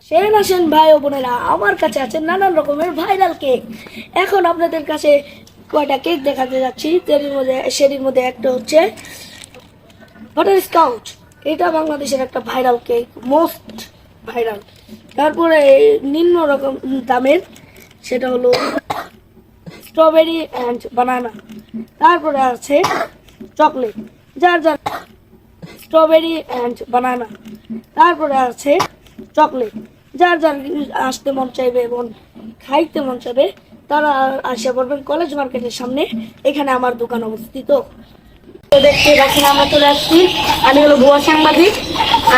সেন আসেন ভাই ও বোনেরা, আমার কাছে আছে নানান রকমের ভাইরাল কেক। এখন আপনাদের কাছে কয়টা কেক দেখাতে যাচ্ছি। সেটির মধ্যে একটা হচ্ছে বাটার স্কাউচ। এটা বাংলাদেশের একটা ভাইরাল কেক, মোস্ট ভাইরাল। তারপরে নিম্ন রকম দামের সেটা হলো স্ট্রবেরি অ্যান্ড বানানা। তারপরে আছে চকলেট, যার যার স্ট্রবেরি অ্যান্ড বানানা। তারপরে আছে চকলেট, যার যার আসতে মন চাইবে এবং খাইতে মন চাইবে তারা আসে পড়বেন কলেজ মার্কেটের সামনে। এখানে আমার দোকান অবস্থিত। তো দেখতে পাচ্ছেন আমরা চলে আসছি। আমি হলো ভুয়া সাংবাদিক।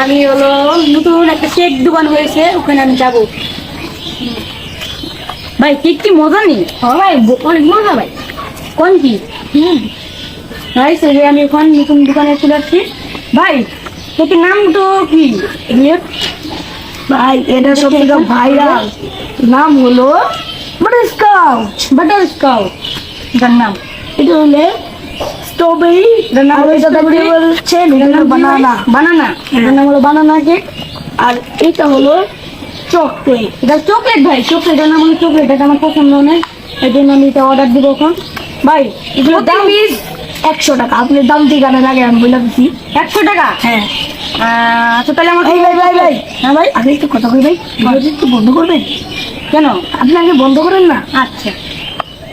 আমি হলো নতুন একটা কেক দোকান হয়েছে, ওখানে আমি যাবো। ভাই কেক কি মজা নেই? ভাই অনেক মজা ভাই। কোন কি? ভাই সেই আমি ওখানে নতুন দোকানে চলে আসছি। ভাই কেকের নাম তো কি? ভাই এটা সব থেকে ভাইরাল নাম হলো বাটার স্কাউচ। বাটার স্কাউট এটার নাম। এটা হলে স্ট্রবেরি, আর এটা হচ্ছে বানানা। বানানা এটার নাম হলো বানানা কেক। আর এটা হলো চকলেট। এটা চকলেট ভাই, চকলেটের নাম হলো চকলেট। এটা আমার পছন্দ নয়, এই জন্য আমি এটা অর্ডার দিব এখন। ভাই এগুলো দাম 100 টাকা। আপনার দাম ঠিক আনে লাগে আমি বলে দিচ্ছি। 100 টাকা? হ্যাঁ। আচ্ছা তাহলে আমার ভাই ভাই ভাই ভাই হ্যাঁ ভাই, আপনি একটু কথা কই ভাই, ভিডিওটি একটু বন্ধ করবেন। কেন? আপনি আগে বন্ধ করেন না। আচ্ছা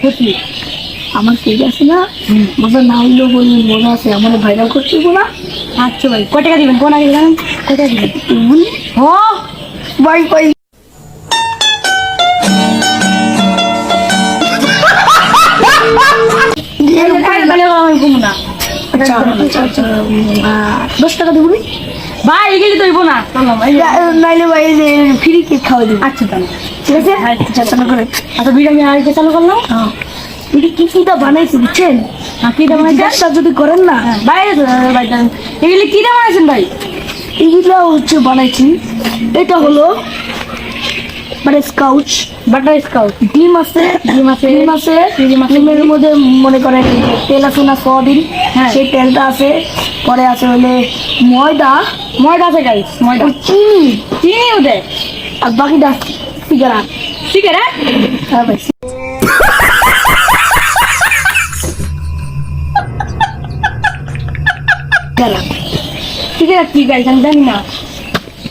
বুঝলি। আমার কেক আছে না, মজা না হইলেও বলবেন মজা আছে, আমার ভাইরাল করতে না। আচ্ছা ভাই কয় টাকা দিবেন? কোন আগে জানেন কয় টাকা দিবেন? ও ভাই ভাই আমি ঘুমো না। আচ্ছা আচ্ছা আচ্ছা 10 টাকা দেবো। ভাই এগুলি তো হইব না। নাইলে ভাই যে ফ্রি কেক খাওয়াই দেবো। আচ্ছা তাহলে ঠিক আছে, আচ্ছা চালু করে। আচ্ছা বিরিয়ানি আরেকটা চালু করলাম। এটা কিটা বানাইছি বুঝছেন? কি দাম আছে? ব্যবসা যদি করেন না, ভাই ভাই এগুলি কি দাম আছেন ভাই? এগুলো হচ্ছে বানাইছি। এটা হলো বাটার স্কাউচ। বাটার স্কাউট, ডিম আছে, ডিম আছে, ডিম আছে, ডিমের মধ্যে মনে করেন তেল আছে না সয়াবিন, হ্যাঁ। সেই তেলটা আছে। পরে আছে হলে ময়দা, ময়দা আছে গাইস, ময়দা, চিনি, চিনিও দেয়, আর বাকিটা সিগারেট। সিগারেট। হ্যাঁ ভাই, সিগারেট সিগারেট কি গাইস আমি জানি না।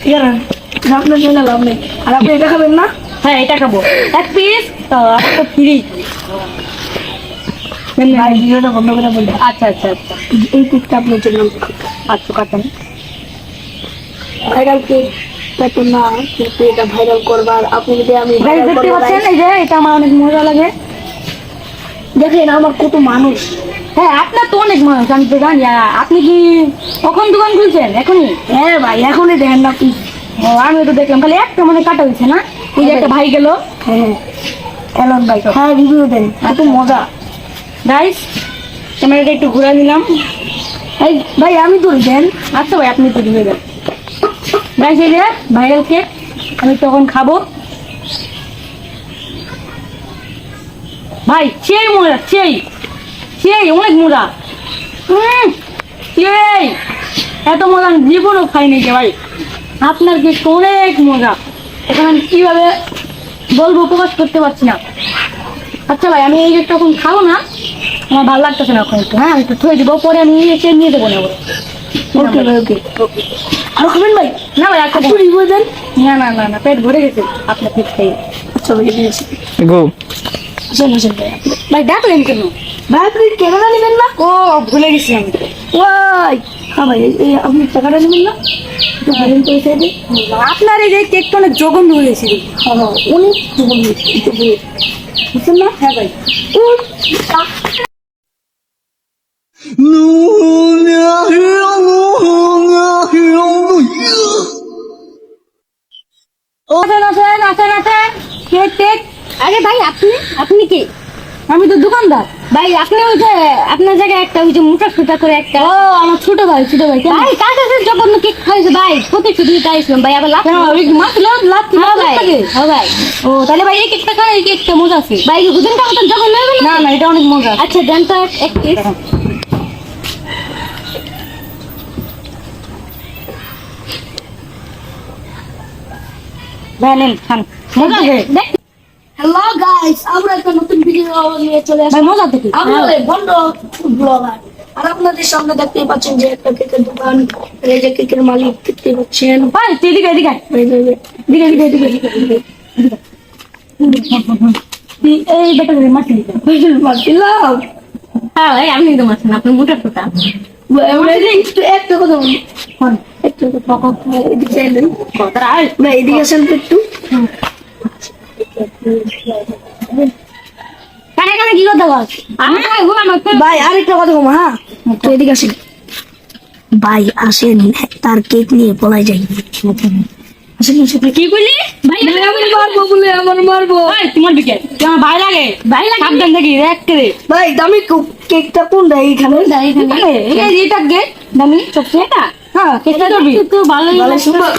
সিগারেট আপনার জন্য লাভ নেই। আর আপনি এটা খাবেন না? হ্যাঁ এটা খাবো, এক পিস তো একটা ফ্রি। ভাই ভিডিওটা বন্ধ করে বলবেন। আচ্ছা আচ্ছা আচ্ছা এই কেকটা আপনার জন্য আচ্ছা কাটেন। ভাইরাল কেক তো না, কিন্তু এটা ভাইরাল করবার আপনি যদি আমি গাইস viral দেখতে করবো, পাচ্ছেন guys, এই যে এটা আমার অনেক মজা লাগে। দেখেন আমার কত মানুষ। হ্যাঁ আপনার তো অনেক মানুষ, আমি তো জানি। আপনি কি কখন দোকান খুলছেন? এখনই? হ্যাঁ ভাই এখনই দেখেন না আপনি। ও আমি তো দেখলাম খালি একটা মনে কাটা হয়েছে না, এই যে একটা ভাই গেল। হ্যাঁ এলন ভাই, হ্যাঁ রিভিউ দেন, কত মজা। গাইস ক্যামেরাটা একটু ঘুরে নিলাম। এই ভাই আমি তো দেন। আচ্ছা ভাই আপনি তো ঘুরে দেন। গাইস এই যে ভাইরাল কেক আমি তখন খাবো। ভাই সেই মজা, সেই সেই অনেক মজা। সেই এত মজা আমি জীবনও খাইনি যে ভাই। আপনার কেক অনেক মজা, এখন আমি কিভাবে বলবো প্রকাশ করতে পারছি না। আচ্ছা ভাই আমি এই কেকটা এখন খাবো না, আমার ভালো লাগতেছে না এখন একটু। হ্যাঁ আমি একটু থয়ে দিব, পরে আমি এসে নিয়ে দেবো নেবো। ওকে ভাই ওকে। আর খাবেন ভাই? না ভাই একটা একটু রিভিউ দেন। না না না না পেট ভরে গেছে আপনার কেক খেয়ে। আচ্ছা ভাই দিয়েছি। গো আসেন আসেন ভাই। ভাই ডাকলেন কেন? ভাই আপনি ক্যামেরা নেবেন না? ও ভুলে গেছি আমি। ওই হ্যাঁ ভাই এই আপনি টাকাটা নেবেন না? একটু ভাইরাল করে চাইবে। আপনার এই যে কেকটা অনেক জঘন্য হয়েছে। হ্যাঁ হ্যাঁ অনেক জীবন একটু বুঝছেন না? হ্যাঁ ভাই আসেন আসেন আসেন আসেন কেক কেক। আরে ভাই আপনি আপনি কি? আমি তো দোকানদার। ভাই আপনি ওই যে আপনার জায়গায় একটা ওই যে মোটা সোটা করে একটা। ও আমার ছোট ভাই ভাই কার কাছে জঘন্য কেক খাইছে ভাই, প্রতিশ্রুতি চাইছিলাম ভাই, আবার লাভ মাছ লাভ লাভ কি লাগে? হ্যাঁ ভাই। ও তাহলে ভাই এই কেকটা খান, এই কেকটা মজা আছে ভাই। দুদিনটা মতন জঘন্য হবে না? না এটা অনেক মজা। আচ্ছা দেন তো এক পিস। ভাই নেন খান মজা দেখ হ্যালো গাইস, আমরা একটা নতুন ভিডিও নিয়ে চলে আসলাম। ভাই মজা দেখি আমরা বন্ধ ব্লগার, আর আপনাদের সামনে দেখতেই পাচ্ছেন যে একটা কেকের দোকান, আর এই যে কেকের মালিক দেখতে পাচ্ছেন। ভাই তুই এদিকে এদিকে এই যে- এদিকে এদিকে এদিকে এদিকে এই বেটা মাছি দিতে মারছিলাম। হ্যাঁ ভাই আপনি তো মাছেন আপনি মোটা ছোটা একটু একটা কথা বলি, একটু কথা এদিকে এলেন। কথাটা আর ভাই এদিকে আসেন তো একটু। কানে কানে কি কথা বল আমি ঘুমাম ভাই আরেকটা কথা বলবো, হ্যাঁ তো এদিকে আসেন। ভাই আসেন, তার কেক নিয়ে পলাই যাই। আসেন আসেন। কি বলি ভাই আমি মারবো বলে আমার মারবো। ভাই তোমার বিকেট তোমার ভাই লাগে সাবধান থাকি রাখতে রে ভাই দামি কেকটা কোনটা এইখানে? এই এটা গেট দামি সবচেয়ে এটা হ্যাঁ কেটে করবি তো ভালোই ভালো লাগছে। সুন্দর।